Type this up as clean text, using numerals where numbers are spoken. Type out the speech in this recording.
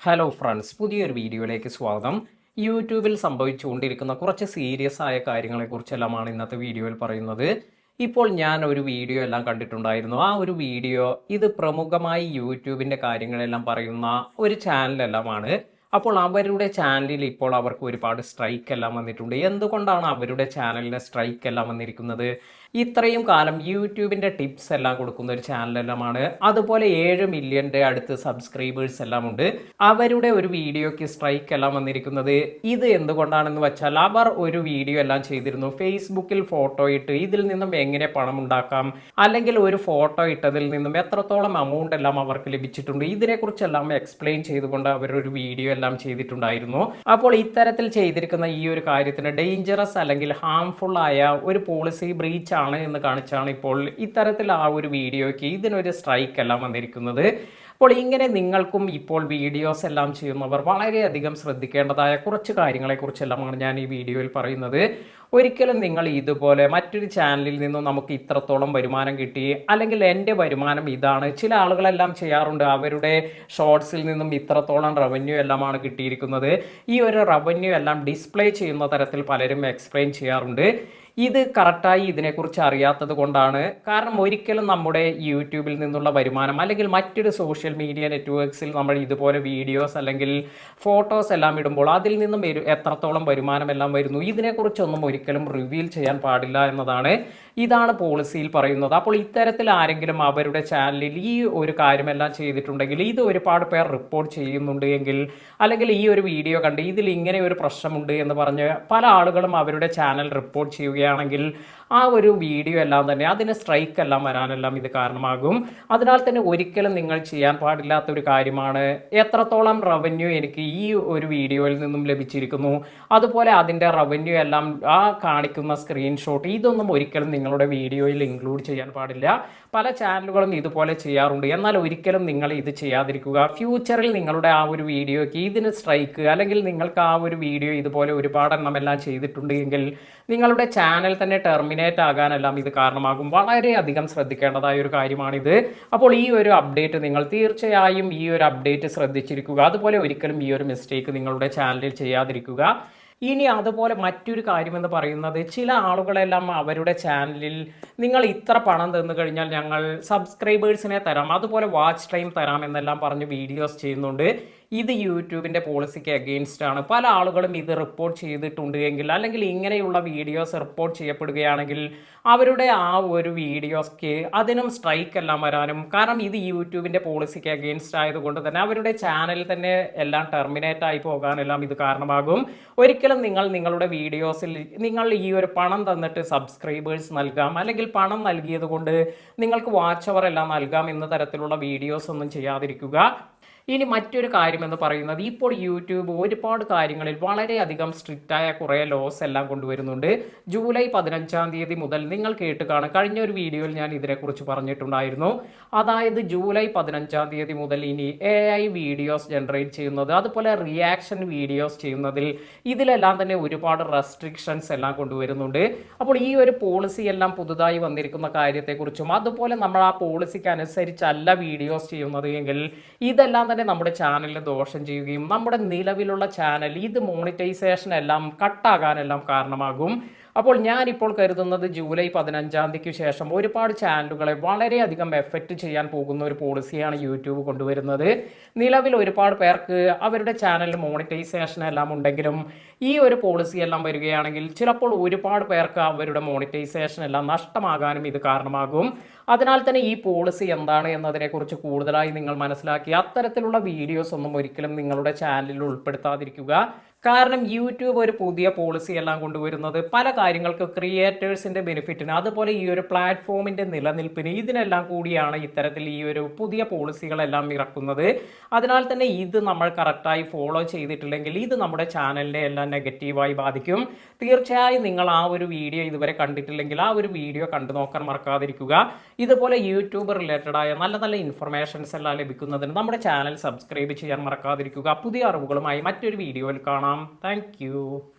Hello friends, പുതിയൊരു വീഡിയോയിലേക്ക് സ്വാഗതം. യൂട്യൂബിൽ സംഭവിച്ചുകൊണ്ടിരിക്കുന്ന കുറച്ച് സീരിയസ് ആയ കാര്യങ്ങളെക്കുറിച്ചെല്ലാമാണ് ഇന്നത്തെ വീഡിയോയിൽ പറയുന്നത്. ഇപ്പോൾ ഞാൻ ഒരു വീഡിയോ എല്ലാം കണ്ടിട്ടുണ്ടായിരുന്നു. ആ ഒരു വീഡിയോ ഇത് പ്രമുഖമായി യൂട്യൂബിൻ്റെ കാര്യങ്ങളെല്ലാം പറയുന്ന ഒരു ചാനലെല്ലാമാണ്. അപ്പോൾ അവരുടെ ചാനലിൽ ഇപ്പോൾ അവർക്ക് ഒരുപാട് സ്ട്രൈക്ക് എല്ലാം വന്നിട്ടുണ്ട്. എന്തുകൊണ്ടാണ് അവരുടെ ചാനലിന് സ്ട്രൈക്ക് എല്ലാം വന്നിരിക്കുന്നത്? ഇത്രയും കാലം യൂട്യൂബിൻ്റെ ടിപ്സ് എല്ലാം കൊടുക്കുന്ന ഒരു ചാനലെല്ലാമാണ്. അതുപോലെ 7 മില്യൻ്റെ അടുത്ത് സബ്സ്ക്രൈബേഴ്സ് എല്ലാം ഉണ്ട്. അവരുടെ ഒരു വീഡിയോയ്ക്ക് സ്ട്രൈക്ക് എല്ലാം വന്നിരിക്കുന്നത് ഇത് എന്തുകൊണ്ടാണെന്ന് വെച്ചാൽ, അവർ ഒരു വീഡിയോ എല്ലാം ചെയ്തിരുന്നു. ഫേസ്ബുക്കിൽ ഫോട്ടോ ഇട്ട് ഇതിൽ നിന്നും എങ്ങനെ പണം ഉണ്ടാക്കാം, അല്ലെങ്കിൽ ഒരു ഫോട്ടോ ഇട്ടതിൽ നിന്നും എത്രത്തോളം എമൗണ്ട് എല്ലാം അവർക്ക് ലഭിച്ചിട്ടുണ്ട്, ഇതിനെക്കുറിച്ചെല്ലാം എക്സ്പ്ലെയിൻ ചെയ്തുകൊണ്ട് അവരൊരു വീഡിയോ എല്ലാം ചെയ്തിട്ടുണ്ടായിരുന്നു. അപ്പോൾ ഇത്തരത്തിൽ ചെയ്തിരിക്കുന്ന ഈ ഒരു കാര്യത്തിന് ഡേഞ്ചറസ് അല്ലെങ്കിൽ ഹാംഫുൾ ആയ ഒരു പോളിസി ബ്രീച്ച് ആണ് എന്ന് കാണിച്ചാണ് ഇപ്പോൾ ഇത്തരത്തിൽ ആ ഒരു വീഡിയോയ്ക്ക് ഇതിനൊരു സ്ട്രൈക്ക് എല്ലാം വന്നിരിക്കുന്നത്. അപ്പോൾ ഇങ്ങനെ നിങ്ങൾക്കും ഇപ്പോൾ വീഡിയോസ് എല്ലാം ചെയ്യുന്നവർ വളരെയധികം ശ്രദ്ധിക്കേണ്ടതായ കുറച്ച് കാര്യങ്ങളെക്കുറിച്ചെല്ലാമാണ് ഞാൻ ഈ വീഡിയോയിൽ പറയുന്നത്. ഒരിക്കലും നിങ്ങൾ ഇതുപോലെ മറ്റൊരു ചാനലിൽ നിന്നും നമുക്ക് ഇത്രത്തോളം വരുമാനം കിട്ടി, അല്ലെങ്കിൽ എൻ്റെ വരുമാനം ഇതാണ്, ചില ആളുകളെല്ലാം ചെയ്യാറുണ്ട്, അവരുടെ ഷോർട്സിൽ നിന്നും ഇത്രത്തോളം റവന്യൂ എല്ലാമാണ് കിട്ടിയിരിക്കുന്നത്, ഈ ഒരു റവന്യൂ എല്ലാം ഡിസ്പ്ലേ ചെയ്യുന്ന തരത്തിൽ പലരും എക്സ്പ്ലെയിൻ ചെയ്യാറുണ്ട്. ഇത് കറക്റ്റായി ഇതിനെക്കുറിച്ച് അറിയാത്തത് കൊണ്ടാണ്. കാരണം ഒരിക്കലും നമ്മുടെ യൂട്യൂബിൽ നിന്നുള്ള വരുമാനം അല്ലെങ്കിൽ മറ്റൊരു സോഷ്യൽ മീഡിയ നെറ്റ്വർക്ക്സിൽ നമ്മൾ ഇതുപോലെ വീഡിയോസ് അല്ലെങ്കിൽ ഫോട്ടോസ് എല്ലാം ഇടുമ്പോൾ അതിൽ നിന്നും എത്രത്തോളം വരുമാനം എല്ലാം വരുന്നു, ഇതിനെക്കുറിച്ചൊന്നും ഒരിക്കലും റിവീൽ ചെയ്യാൻ പാടില്ല എന്നതാണ് ഇതാണ് പോളിസിയിൽ പറയുന്നത്. അപ്പോൾ ഇത്തരത്തിൽ ആരെങ്കിലും അവരുടെ ചാനലിൽ ഈ ഒരു കാര്യമെല്ലാം ചെയ്തിട്ടുണ്ടെങ്കിൽ, ഇത് ഒരുപാട് പേർ റിപ്പോർട്ട് ചെയ്യുന്നുണ്ട് എങ്കിൽ, അല്ലെങ്കിൽ ഈ ഒരു വീഡിയോ കണ്ട് ഇതിൽ ഇങ്ങനെ ഒരു പ്രശ്നമുണ്ട് എന്ന് പറഞ്ഞ് പല ആളുകളും അവരുടെ ചാനൽ റിപ്പോർട്ട് ചെയ്യുകയാണെങ്കിൽ ആ ഒരു വീഡിയോ എല്ലാം തന്നെ അതിന് സ്ട്രൈക്ക് എല്ലാം വരാനെല്ലാം ഇത് കാരണമാകും. അതിനാൽ തന്നെ ഒരിക്കലും നിങ്ങൾ ചെയ്യാൻ പാടില്ലാത്ത ഒരു കാര്യമാണ്, എത്രത്തോളം റവന്യൂ എനിക്ക് ഈ ഒരു വീഡിയോയിൽ നിന്നും ലഭിച്ചിരിക്കുന്നു, അതുപോലെ അതിൻ്റെ റവന്യൂ എല്ലാം ആ കാണിക്കുന്ന സ്ക്രീൻഷോട്ട്, ഇതൊന്നും ഒരിക്കലും നിങ്ങളുടെ വീഡിയോയിൽ ഇൻക്ലൂഡ് ചെയ്യാൻ പാടില്ല. പല ചാനലുകളും ഇതുപോലെ ചെയ്യാറുണ്ട്. എന്നാൽ ഒരിക്കലും നിങ്ങൾ ഇത് ചെയ്യാതിരിക്കുക. ഫ്യൂച്ചറിൽ നിങ്ങളുടെ ആ ഒരു വീഡിയോയ്ക്ക് ഇതിന് സ്ട്രൈക്ക്, അല്ലെങ്കിൽ നിങ്ങൾക്ക് ആ ഒരു വീഡിയോ ഇതുപോലെ ഒരുപാട് എണ്ണമെല്ലാം ചെയ്തിട്ടുണ്ട് എങ്കിൽ നിങ്ങളുടെ ചാനൽ തന്നെ ടെർമിനേറ്റ് ആകാനെല്ലാം ഇത് കാരണമാകും. വളരെയധികം ശ്രദ്ധിക്കേണ്ടതായ ഒരു കാര്യമാണിത്. അപ്പോൾ ഈ ഒരു അപ്ഡേറ്റ് നിങ്ങൾ തീർച്ചയായും ഈ ഒരു അപ്ഡേറ്റ് ശ്രദ്ധിച്ചിരിക്കുക. അതുപോലെ ഒരിക്കലും ഈ ഒരു മിസ്റ്റേക്ക് നിങ്ങളുടെ ചാനലിൽ ചെയ്യാതിരിക്കുക. ഇനി അതുപോലെ മറ്റൊരു കാര്യമെന്ന് പറയുന്നത്, ചില ആളുകളെല്ലാം അവരുടെ ചാനലിൽ നിങ്ങൾ ഇത്ര പണം തന്നു കഴിഞ്ഞാൽ ഞങ്ങൾ സബ്സ്ക്രൈബേഴ്സിനെ തരാം, അതുപോലെ വാച്ച് ടൈം തരാം എന്നെല്ലാം പറഞ്ഞ് വീഡിയോസ് ചെയ്യുന്നുണ്ട്. ഇത് യൂട്യൂബിൻ്റെ പോളിസിക്ക് അഗെയിൻസ്റ്റ് ആണ്. പല ആളുകളും ഇത് റിപ്പോർട്ട് ചെയ്തിട്ടുണ്ട് എങ്കിൽ, അല്ലെങ്കിൽ ഇങ്ങനെയുള്ള വീഡിയോസ് റിപ്പോർട്ട് ചെയ്യപ്പെടുകയാണെങ്കിൽ അവരുടെ ആ ഒരു വീഡിയോസ്ക്ക് അതിനും സ്ട്രൈക്ക് എല്ലാം വരാനും, കാരണം ഇത് യൂട്യൂബിൻ്റെ പോളിസിക്ക് അഗെയിൻസ്റ്റ് ആയതുകൊണ്ട് തന്നെ അവരുടെ ചാനൽ തന്നെ എല്ലാം ടെർമിനേറ്റ് ആയി പോകാനെല്ലാം ഇത് കാരണമാകും. ഒരിക്കലും നിങ്ങൾ നിങ്ങളുടെ വീഡിയോസിൽ നിങ്ങൾ ഈ ഒരു പണം തന്നിട്ട് സബ്സ്ക്രൈബേഴ്സ് നൽകാം, അല്ലെങ്കിൽ പണം നൽകിയത് കൊണ്ട് നിങ്ങൾക്ക് വാച്ച് അവർ എല്ലാം നൽകാം എന്ന തരത്തിലുള്ള വീഡിയോസ് ഒന്നും ചെയ്യാതിരിക്കുക. ഇനി മറ്റൊരു കാര്യമെന്ന് പറയുന്നത്, ഇപ്പോൾ യൂട്യൂബ് ഒരുപാട് കാര്യങ്ങളിൽ വളരെയധികം സ്ട്രിക്റ്റായ കുറേ ലോസ് എല്ലാം കൊണ്ടുവരുന്നുണ്ട്. ജൂലൈ 15-ാം തീയതി മുതൽ നിങ്ങൾ കേട്ട് കാണും, കഴിഞ്ഞ ഒരു വീഡിയോയിൽ ഞാൻ ഇതിനെക്കുറിച്ച് പറഞ്ഞിട്ടുണ്ടായിരുന്നു. അതായത് ജൂലൈ 15-ാം തീയതി മുതൽ ഇനി AI വീഡിയോസ് ജനറേറ്റ് ചെയ്യുന്നത്, അതുപോലെ റിയാക്ഷൻ വീഡിയോസ് ചെയ്യുന്നതിൽ ഇതിലെല്ലാം തന്നെ ഒരുപാട് റെസ്ട്രിക്ഷൻസ് എല്ലാം കൊണ്ടുവരുന്നുണ്ട്. അപ്പോൾ ഈ ഒരു പോളിസി എല്ലാം പുതുതായി വന്നിരിക്കുന്ന കാര്യത്തെക്കുറിച്ചും, അതുപോലെ നമ്മൾ ആ പോളിസിക്ക് അനുസരിച്ചല്ല വീഡിയോസ് ചെയ്യുന്നത് എങ്കിൽ ഇതെല്ലാം തന്നെ നമ്മുടെ ചാനലിന് ദോഷം ചെയ്യുകയും നമ്മുടെ നിലവിലുള്ള ചാനൽ ഇത് മോണിറ്റൈസേഷൻ എല്ലാം കട്ടാകാനെല്ലാം കാരണമാകും. അപ്പോൾ ഞാനിപ്പോൾ കരുതുന്നത് ജൂലൈ 15-ാം തീയതിക്ക് ശേഷം ഒരുപാട് ചാനലുകളെ വളരെയധികം എഫക്റ്റ് ചെയ്യാൻ പോകുന്ന ഒരു പോളിസിയാണ് യൂട്യൂബ് കൊണ്ടുവരുന്നത്. നിലവിൽ ഒരുപാട് പേർക്ക് അവരുടെ ചാനലിൽ മോണിറ്റൈസേഷൻ എല്ലാം ഉണ്ടെങ്കിലും ഈ ഒരു പോളിസി എല്ലാം വരികയാണെങ്കിൽ ചിലപ്പോൾ ഒരുപാട് പേർക്ക് അവരുടെ മോണിറ്റൈസേഷൻ എല്ലാം നഷ്ടമാകാനും ഇത് കാരണമാകും. അതിനാൽ തന്നെ ഈ പോളിസി എന്താണ് എന്നതിനെക്കുറിച്ച് കൂടുതലായി നിങ്ങൾ മനസ്സിലാക്കി അത്തരത്തിലുള്ള വീഡിയോസ് ഒന്നും ഒരിക്കലും നിങ്ങളുടെ ചാനലിൽ ഉൾപ്പെടുത്താതിരിക്കുക. കാരണം യൂട്യൂബ് ഒരു പുതിയ പോളിസി എല്ലാം കൊണ്ടുവരുന്നത് പല കാര്യങ്ങൾക്ക് ക്രിയേറ്റേഴ്സിൻ്റെ ബെനിഫിറ്റിന്, അതുപോലെ ഈ ഒരു പ്ലാറ്റ്ഫോമിൻ്റെ നിലനിൽപ്പിന്, ഇതിനെല്ലാം കൂടിയാണ് ഇത്തരത്തിൽ ഈ ഒരു പുതിയ പോളിസികളെല്ലാം ഇറക്കുന്നത്. അതിനാൽ തന്നെ ഇത് നമ്മൾ കറക്റ്റായി ഫോളോ ചെയ്തിട്ടില്ലെങ്കിൽ ഇത് നമ്മുടെ ചാനലിനെ എല്ലാം നെഗറ്റീവായി ബാധിക്കും. തീർച്ചയായും നിങ്ങൾ ആ ഒരു വീഡിയോ ഇതുവരെ കണ്ടിട്ടില്ലെങ്കിൽ ആ ഒരു വീഡിയോ കണ്ടു നോക്കാൻ മറക്കാതിരിക്കുക. ഇതുപോലെ യൂട്യൂബ് റിലേറ്റഡായ നല്ല നല്ല ഇൻഫർമേഷൻസ് എല്ലാം ലഭിക്കുന്നതിന് നമ്മുടെ ചാനൽ സബ്സ്ക്രൈബ് ചെയ്യാൻ മറക്കാതിരിക്കുക. പുതിയ അറിവുകളുമായി മറ്റൊരു വീഡിയോയിൽ കാണാം. താങ്ക്